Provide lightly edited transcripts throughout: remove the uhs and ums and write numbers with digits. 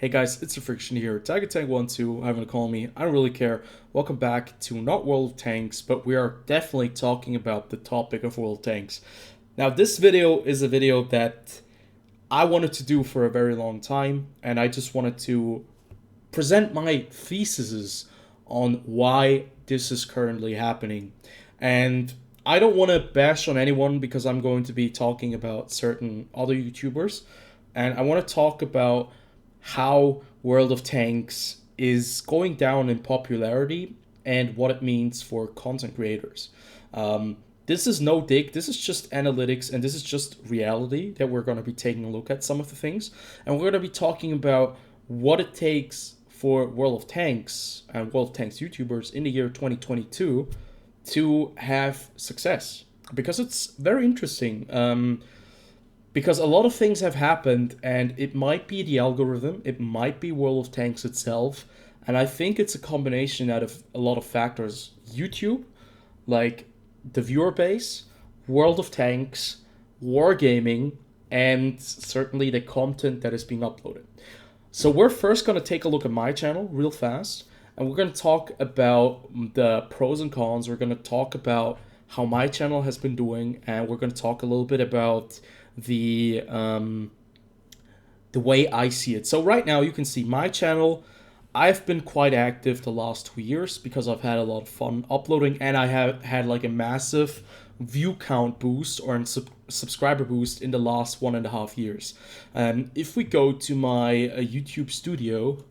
Hey guys, it's TheFrXion here. Tank12, having to call me. I don't really care. Welcome back to not World of Tanks, but we are definitely talking about the topic of World of Tanks. Now, this video is a video that I wanted to do for a very long time, and I just wanted to present my theses on why this is currently happening. And I don't want to bash on anyone because I'm going to be talking about certain other YouTubers, and I want to talk about how World of Tanks is going down in popularity and what it means for content creators. This is no dig, this is just analytics and this is just reality that we're going to be taking a look at some of the things. And we're going to be talking about what it takes for World of Tanks and World of Tanks YouTubers in the year 2022 to have success. Because it's very interesting. Because a lot of things have happened, and it might be the algorithm, it might be World of Tanks itself, and I think it's a combination out of a lot of factors. YouTube, like the viewer base, World of Tanks, Wargaming, and certainly the content that is being uploaded. So we're first going to take a look at my channel real fast, and we're going to talk about the pros and cons. We're going to talk about how my channel has been doing, and we're going to talk a little bit about the way I see it. So right now you can see my channel. I've been quite active the last 2 years because I've had a lot of fun uploading, and I have had like a massive view count boost or a subscriber boost in the last 1.5 years. If we go to my YouTube studio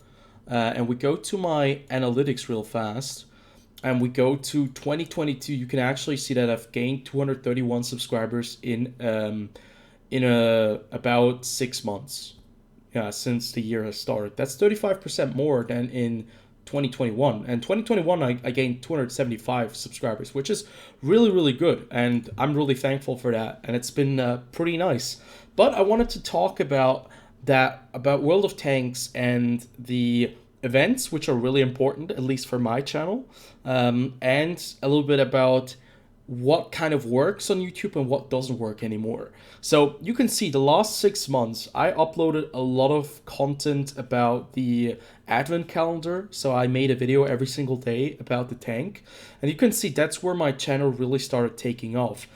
and we go to my analytics real fast, and we go to 2022, you can actually see that I've gained 231 subscribers in about 6 months, since the year has started. That's 35% more than in 2021. And 2021, I gained 275 subscribers, which is really, really good. And I'm really thankful for that. And it's been pretty nice. But I wanted to talk about World of Tanks and the events, which are really important, at least for my channel, and a little bit about what kind of works on YouTube and what doesn't work anymore. So you can see the last 6 months, I uploaded a lot of content about the advent calendar. So I made a video every single day about the tank. And you can see that's where my channel really started taking off.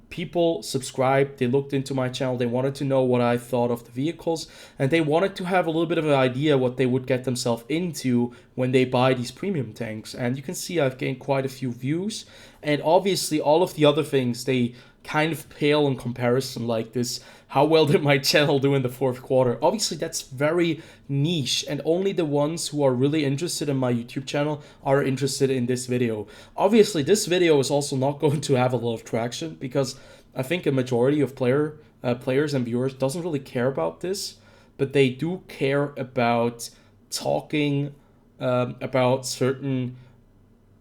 People subscribed, they looked into my channel, they wanted to know what I thought of the vehicles, and they wanted to have a little bit of an idea what they would get themselves into when they buy these premium tanks. And you can see I've gained quite a few views. And obviously all of the other things, they kind of pale in comparison, like this, how well did my channel do in the fourth quarter? Obviously that's very niche, and only the ones who are really interested in my YouTube channel are interested in this video. Obviously this video is also not going to have a lot of traction because I think a majority of players and viewers doesn't really care about this, but they do care about talking about certain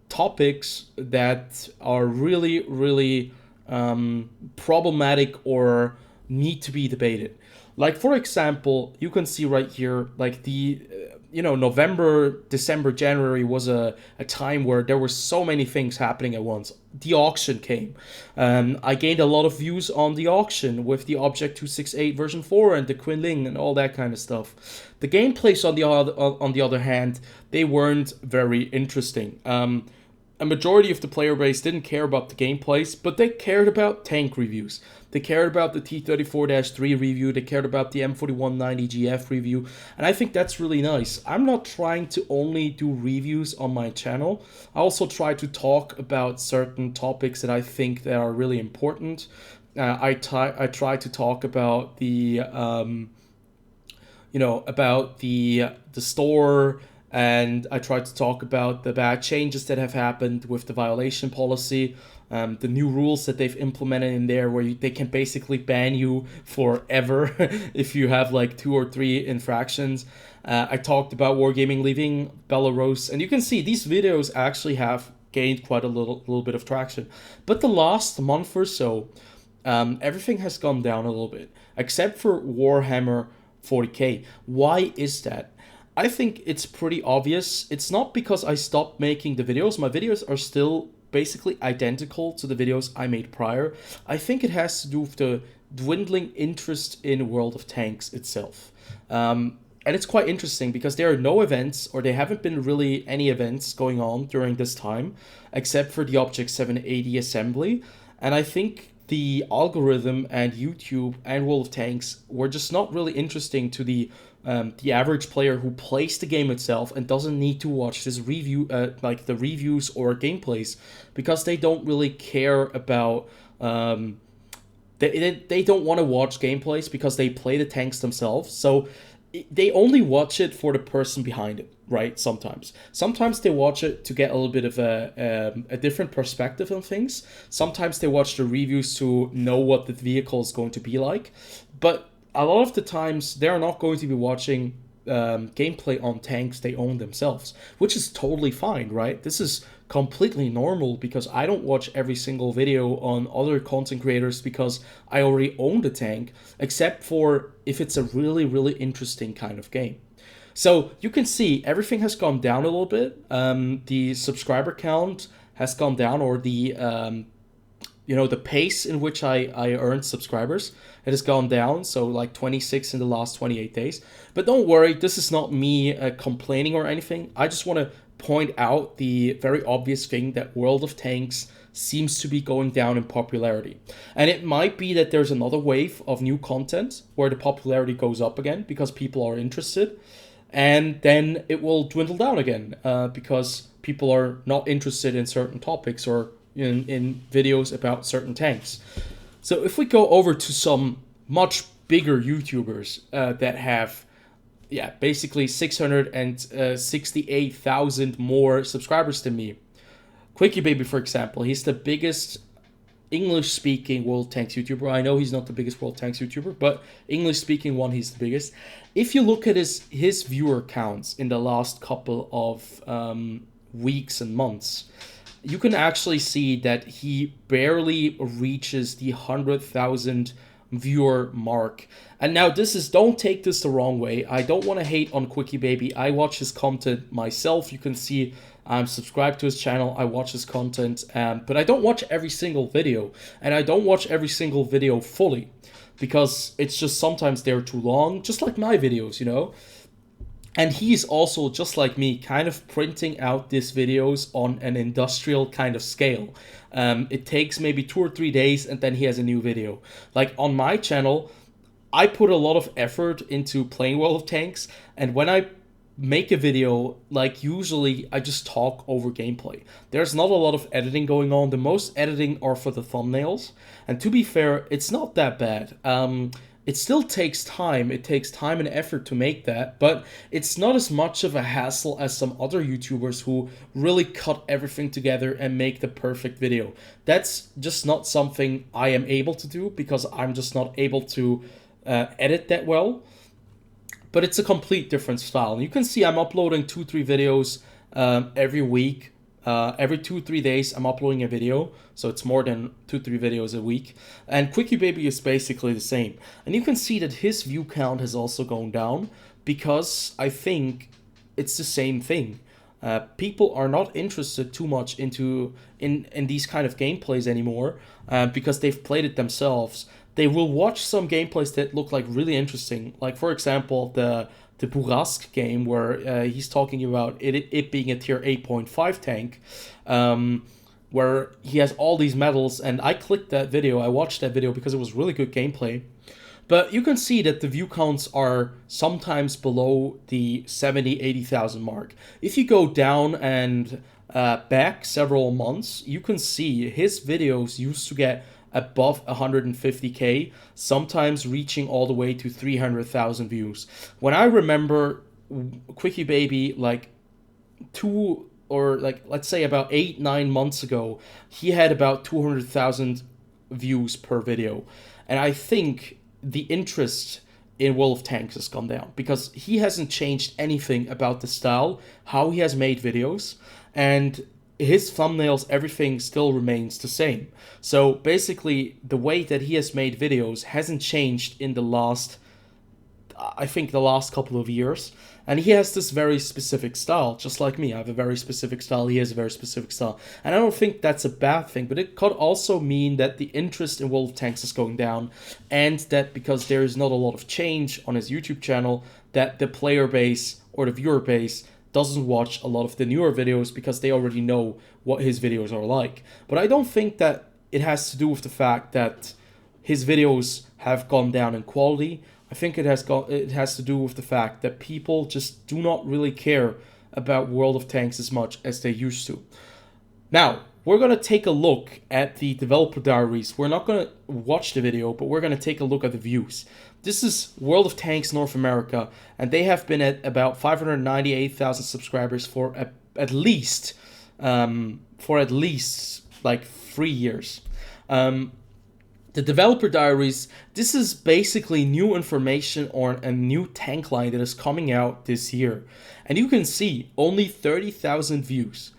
topics that are really, really problematic or need to be debated. Like, for example, you can see right here, like the November, December, January was a time where there were so many things happening at once. The auction came. I gained a lot of views on the auction with the Object 268 version 4 and the Quinling and all that kind of stuff. The gameplays, on the other hand, they weren't very interesting. A majority of the player base didn't care about the gameplays, but they cared about tank reviews. They cared about the T-34-3 review, they cared about the M4190GF review, and I think that's really nice. I'm not trying to only do reviews on my channel. I also try to talk about certain topics that I think that are really important. I try to talk about about the store, and I tried to talk about the bad changes that have happened with the violation policy, the new rules that they've implemented in there where they can basically ban you forever if you have like 2 or 3 infractions. I talked about Wargaming leaving Belarus, and you can see these videos actually have gained quite a little bit of traction. But the last month or so, everything has gone down a little bit, except for Warhammer 40k. Why is that? I think it's pretty obvious. It's not because I stopped making the videos. My videos are still basically identical to the videos I made prior. I think it has to do with the dwindling interest in World of Tanks itself. And it's quite interesting because there are no events, or there haven't been really any events going on during this time, except for the Object 780 assembly. And I think the algorithm and YouTube and World of Tanks were just not really interesting to the average player who plays the game itself and doesn't need to watch this review, like the reviews or gameplays, because they don't really care about. They don't want to watch gameplays because they play the tanks themselves. So they only watch it for the person behind it, right? Sometimes they watch it to get a little bit of a different perspective on things. Sometimes they watch the reviews to know what the vehicle is going to be like, but a lot of the times they're not going to be watching gameplay on tanks they own themselves, which is totally fine, right? This is completely normal because I don't watch every single video on other content creators because I already own the tank, except for if it's a really, really interesting kind of game. So you can see everything has gone down a little bit. The subscriber count has gone down, or the pace in which I earned subscribers, it has gone down. So like 26 in the last 28 days. But don't worry, this is not me complaining or anything. I just want to point out the very obvious thing that World of Tanks seems to be going down in popularity. And it might be that there's another wave of new content where the popularity goes up again because people are interested. And then it will dwindle down again because people are not interested in certain topics or in videos about certain tanks. So if we go over to some much bigger YouTubers that have basically 668,000 more subscribers than me. Quickie Baby, for example, he's the biggest English-speaking World Tanks YouTuber. I know he's not the biggest World Tanks YouTuber, but English-speaking one, he's the biggest. If you look at his viewer counts in the last couple of weeks and months, you can actually see that he barely reaches the 100,000 viewer mark. And now don't take this the wrong way. I don't want to hate on Quickie Baby. I watch his content myself. You can see I'm subscribed to his channel. I watch his content, but I don't watch every single video, and I don't watch every single video fully because it's just sometimes they're too long, just like my videos, And he's also, just like me, kind of printing out these videos on an industrial kind of scale. It takes maybe 2 or 3 days and then he has a new video. Like on my channel, I put a lot of effort into playing World of Tanks, and when I make a video, like usually I just talk over gameplay. There's not a lot of editing going on. The most editing are for the thumbnails, and to be fair, it's not that bad. It still takes time. It takes time and effort to make that, but it's not as much of a hassle as some other YouTubers who really cut everything together and make the perfect video. That's just not something I am able to do because I'm just not able to edit that well. But it's a complete different style. And you can see I'm uploading 2-3 videos every week. Every 2-3 days I'm uploading a video, so it's more than 2-3 videos a week. And Quickie Baby is basically the same. And you can see that his view count has also gone down because I think it's the same thing. People are not interested too much in these kind of gameplays anymore because they've played it themselves. They will watch some gameplays that look like really interesting, like for example the Burask game where he's talking about it being a tier 8.5 tank, where he has all these medals, and I clicked that video, I watched that video because it was really good gameplay. But you can see that the view counts are sometimes below the 70,000-80,000 mark. If you go down and back several months, you can see his videos used to get above 150k, sometimes reaching all the way to 300,000 views. When I remember Quickie Baby, like let's say about 8-9 months ago, he had about 200,000 views per video. And I think the interest in World of Tanks has gone down because he hasn't changed anything about the style, how he has made videos, and his thumbnails, everything still remains the same. So basically, the way that he has made videos hasn't changed in the last, I think, the last couple of years. And he has this very specific style, just like me. I have a very specific style. He has a very specific style. And I don't think that's a bad thing, but it could also mean that the interest in World of Tanks is going down, and that because there is not a lot of change on his YouTube channel, that the player base or the viewer base doesn't watch a lot of the newer videos because they already know what his videos are like. But I don't think that it has to do with the fact that his videos have gone down in quality. I think it has to do with the fact that people just do not really care about World of Tanks as much as they used to. Now, we're going to take a look at the Developer Diaries. We're not going to watch the video, but we're going to take a look at the views. This is World of Tanks North America, and they have been at about 598,000 subscribers for at least like 3 years. The Developer Diaries, this is basically new information on a new tank line that is coming out this year. And you can see only 30,000 views.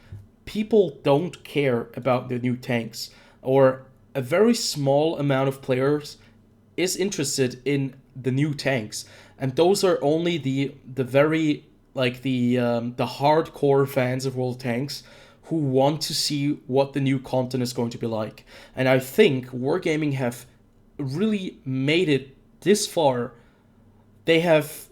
People don't care about the new tanks, or a very small amount of players is interested in the new tanks. And those are only the very, like, the hardcore fans of World of Tanks who want to see what the new content is going to be like. And I think Wargaming have really made it this far. They have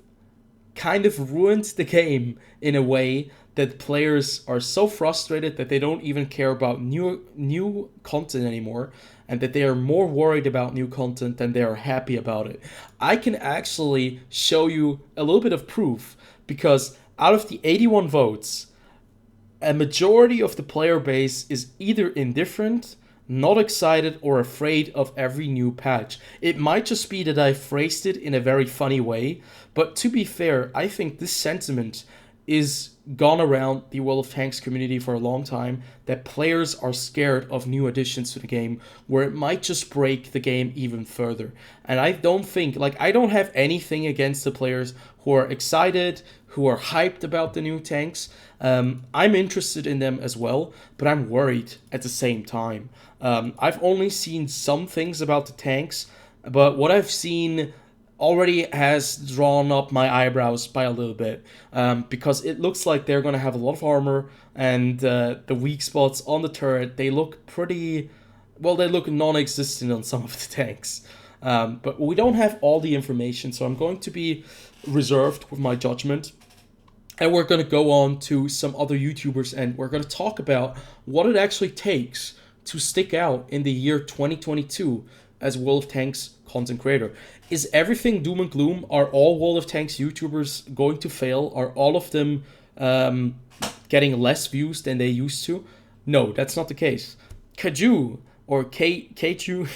kind of ruined the game in a way that players are so frustrated that they don't even care about new content anymore, and that they are more worried about new content than they are happy about it. I can actually show you a little bit of proof, because out of the 81 votes, a majority of the player base is either indifferent, not excited, or afraid of every new patch. It might just be that I phrased it in a very funny way, but to be fair, I think this sentiment is gone around the World of Tanks community for a long time, that players are scared of new additions to the game, where it might just break the game even further. And I don't think, like, I don't have anything against the players who are excited, who are hyped about the new tanks. I'm interested in them as well, but I'm worried at the same time. I've only seen some things about the tanks, but what I've seen already has drawn up my eyebrows by a little bit, because it looks like they're going to have a lot of armor, and the weak spots on the turret, they look pretty, well, they look non-existent on some of the tanks. But we don't have all the information, so I'm going to be reserved with my judgment. And we're going to go on to some other YouTubers, and we're going to talk about what it actually takes to stick out in the year 2022 as World of Tanks content creator. Is everything doom and gloom? Are all World of Tanks YouTubers going to fail? Are all of them getting less views than they used to? No, that's not the case. Kaju, or Kju,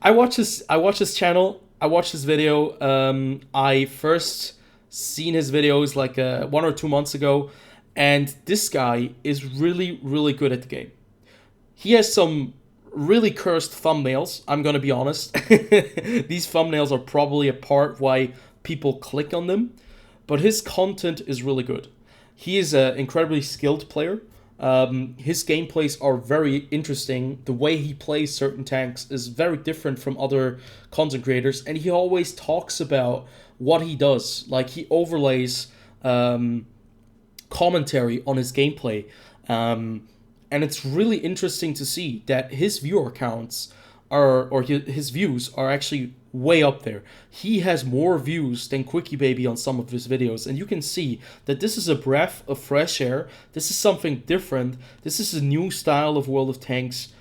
I watch his channel. I watched his video. I first seen his videos like 1 or 2 months ago, and this guy is really, really good at the game. He has some really cursed thumbnails, I'm gonna be honest. These thumbnails are probably a part why people click on them, but his content is really good. He is an incredibly skilled player. His gameplays are very interesting. The way he plays certain tanks is very different from other content creators, and he always talks about what he does. Like, he overlays commentary on his gameplay, and it's really interesting to see that his viewer counts or his views are actually way up there. He has more views than Quickie Baby on some of his videos, and you can see that this is a breath of fresh air. This is something different. This is a new style of World of Tanks,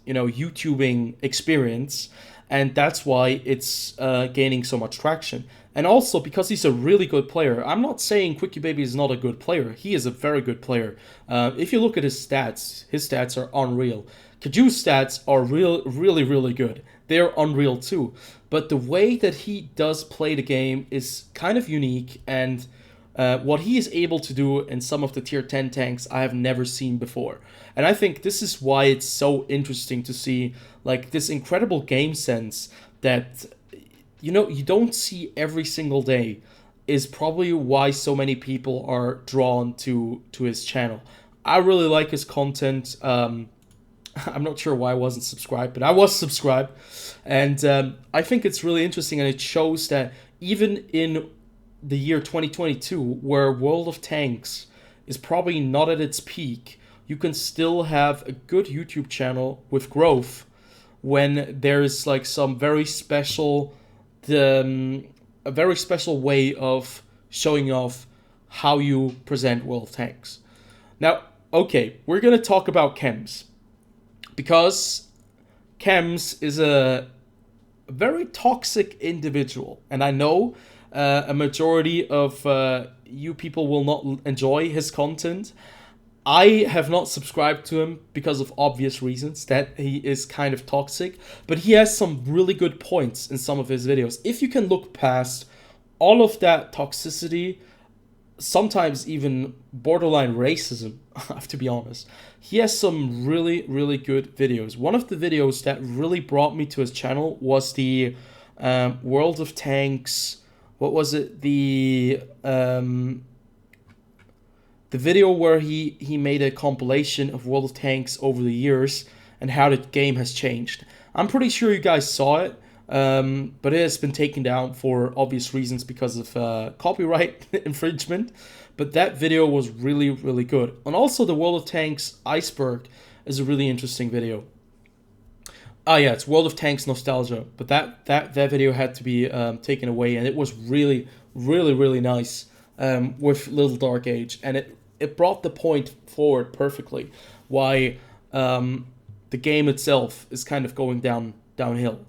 YouTubing experience, and that's why it's gaining so much traction. And also because he's a really good player. I'm not saying Quickie Baby is not a good player. He is a very good player. If you look at his stats are unreal. Kaju's stats are really, really good. They're unreal too. But the way that he does play the game is kind of unique, and what he is able to do in some of the tier 10 tanks I have never seen before. And I think this is why it's so interesting to see, like, this incredible game sense that you don't see every single day, is probably why so many people are drawn to his channel. I really like his content. I'm not sure why I wasn't subscribed, but I was subscribed. And I think it's really interesting, and it shows that even in the year 2022, where World of Tanks is probably not at its peak, you can still have a good YouTube channel with growth when there's like some very special, a very special way of showing off how you present World of Tanks. Now, okay, we're gonna talk about Chems, because Chems is a very toxic individual, and I know a majority of you people will not enjoy his content. I have not subscribed to him because of obvious reasons, that he is kind of toxic, but he has some really good points in some of his videos. If you can look past all of that toxicity, sometimes even borderline racism, I have to be honest, he has some really, really good videos. One of the videos that really brought me to his channel was the World of Tanks. What was it? The video where he made a compilation of World of Tanks over the years and how the game has changed. I'm pretty sure you guys saw it, but it has been taken down for obvious reasons because of copyright infringement. But that video was really, really good. And also the World of Tanks Iceberg is a really interesting video. Ah, yeah, it's World of Tanks Nostalgia, but that video had to be taken away, and it was really, really, really nice with Little Dark Age, and it brought the point forward perfectly why the game itself is kind of going downhill.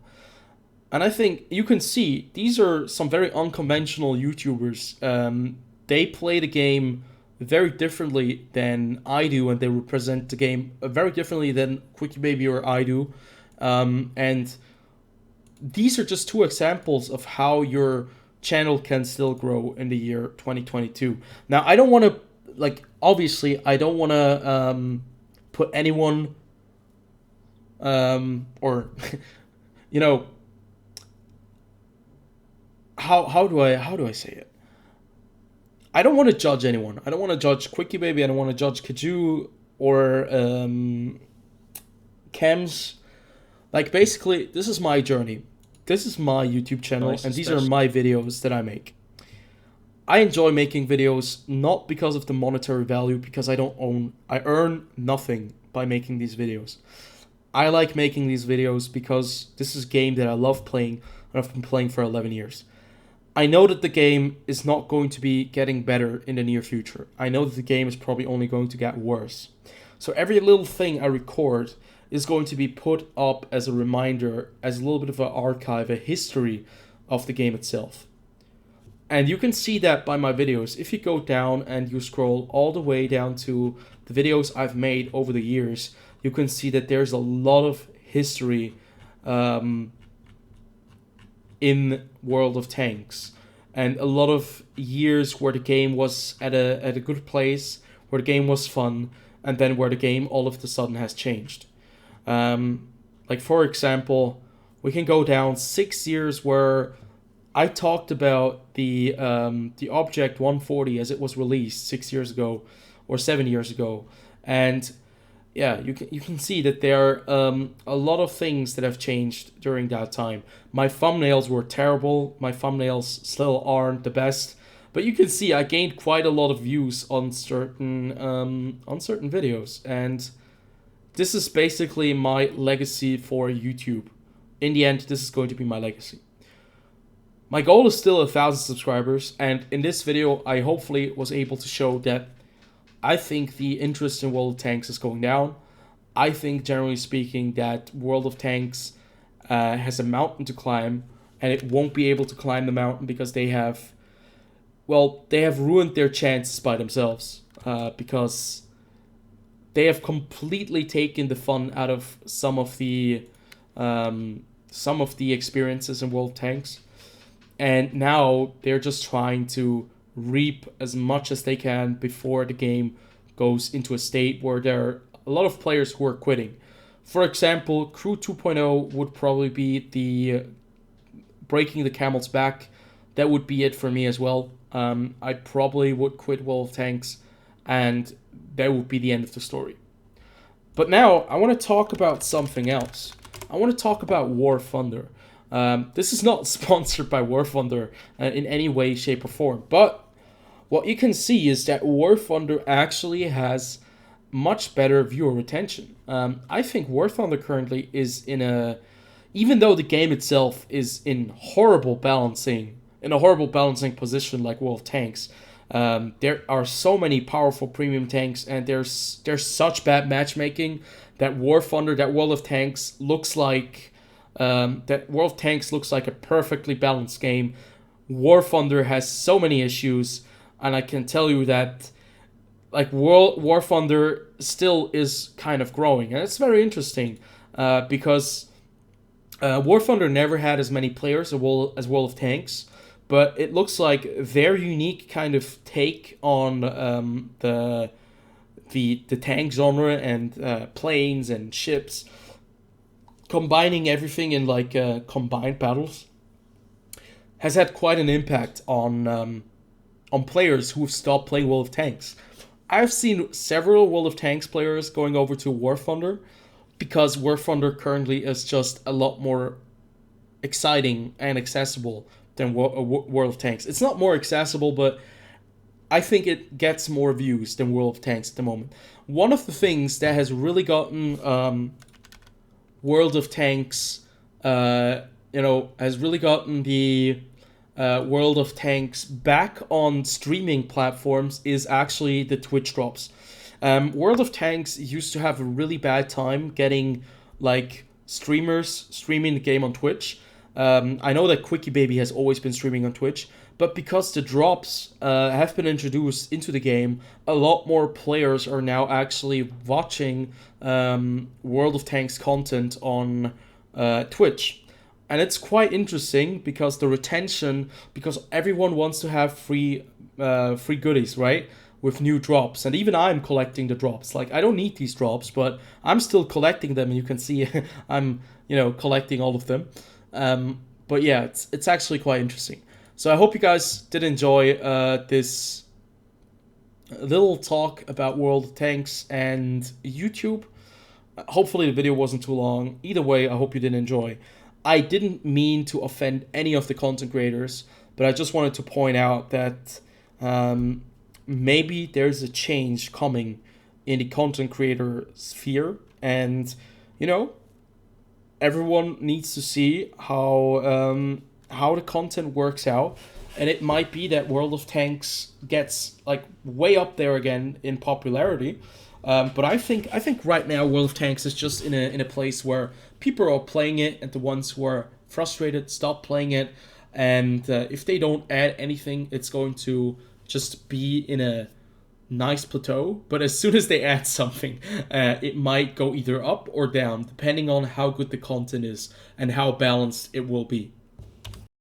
And I think you can see these are some very unconventional YouTubers. They play the game very differently than I do, and they represent the game very differently than Quickie Baby or I do. And these are just two examples of how your channel can still grow in the year 2022. Now, I don't want to, like, obviously, I don't want to put anyone, or, you know, how do I say it? I don't want to judge anyone. I don't want to judge Quickie Baby. I don't want to judge Kaju or Chems. Like, basically, this is my journey. This is my YouTube channel, and these are my videos that I make. I enjoy making videos not because of the monetary value, because I earn nothing by making these videos. I like making these videos because this is a game that I love playing, and I've been playing for 11 years. I know that the game is not going to be getting better in the near future. I know that the game is probably only going to get worse. So every little thing I record is going to be put up as a reminder, as a little bit of an archive, a history of the game itself. And you can see that by my videos. If you go down and you scroll all the way down to the videos I've made over the years, you can see that there's a lot of history in World of Tanks, and a lot of years where the game was at a good place, where the game was fun, and then where the game all of a sudden has changed. Like, for example, we can go down 6 years where I talked about the Object 140 as it was released 6 years ago or 7 years ago, and yeah, you can see that there are a lot of things that have changed during that time. My thumbnails were terrible. My thumbnails still aren't the best, but you can see I gained quite a lot of views on certain videos, and this is basically my legacy for YouTube. In the end, this is going to be my legacy. My goal is still 1,000 subscribers, and in this video, I hopefully was able to show that I think the interest in World of Tanks is going down. I think, generally speaking, that World of Tanks has a mountain to climb, and it won't be able to climb the mountain because they have ruined their chances by themselves, because they have completely taken the fun out of some of the experiences in World of Tanks, and now they're just trying to reap as much as they can before the game goes into a state where there are a lot of players who are quitting. For example, Crew 2.0 would probably be the breaking the camel's back. That would be it for me as well. I probably would quit World of Tanks, and that would be the end of the story. But now I want to talk about something else. I want to talk about War Thunder. This is not sponsored by War Thunder in any way, shape, or form. But what you can see is that War Thunder actually has much better viewer retention. I think War Thunder currently is in a, even though the game itself is in a horrible balancing position like World of Tanks. There are so many powerful premium tanks, and there's such bad matchmaking that War Thunder, that World of Tanks looks like a perfectly balanced game. War Thunder has so many issues, and I can tell you that like War Thunder still is kind of growing, and it's very interesting because War Thunder never had as many players as World of Tanks, but it looks like their unique kind of take on the tank genre and planes and ships, combining everything in like combined battles, has had quite an impact on players who've stopped playing World of Tanks. I've seen several World of Tanks players going over to War Thunder because War Thunder currently is just a lot more exciting and accessible than World of Tanks. It's not more accessible, but I think it gets more views than World of Tanks at the moment. One of the things that has really gotten World of Tanks, has really gotten the World of Tanks back on streaming platforms is actually the Twitch drops. World of Tanks used to have a really bad time getting like streamers streaming the game on Twitch. I know that Quickie Baby has always been streaming on Twitch, but because the drops have been introduced into the game, a lot more players are now actually watching World of Tanks content on Twitch. And it's quite interesting because the retention, because everyone wants to have free goodies, right? With new drops. And even I'm collecting the drops. Like, I don't need these drops, but I'm still collecting them, and you can see I'm, collecting all of them. But yeah, it's actually quite interesting. So I hope you guys did enjoy this little talk about World of Tanks and YouTube. Hopefully the video wasn't too long. Either way, I hope you did enjoy. I didn't mean to offend any of the content creators, but I just wanted to point out that maybe there's a change coming in the content creator sphere, and everyone needs to see how the content works out, and it might be that World of Tanks gets like way up there again in popularity. But I think right now World of Tanks is just in a place where people are playing it, and the ones who are frustrated stop playing it. And if they don't add anything, it's going to just be in a nice plateau. But as soon as they add something, it might go either up or down, depending on how good the content is and how balanced it will be.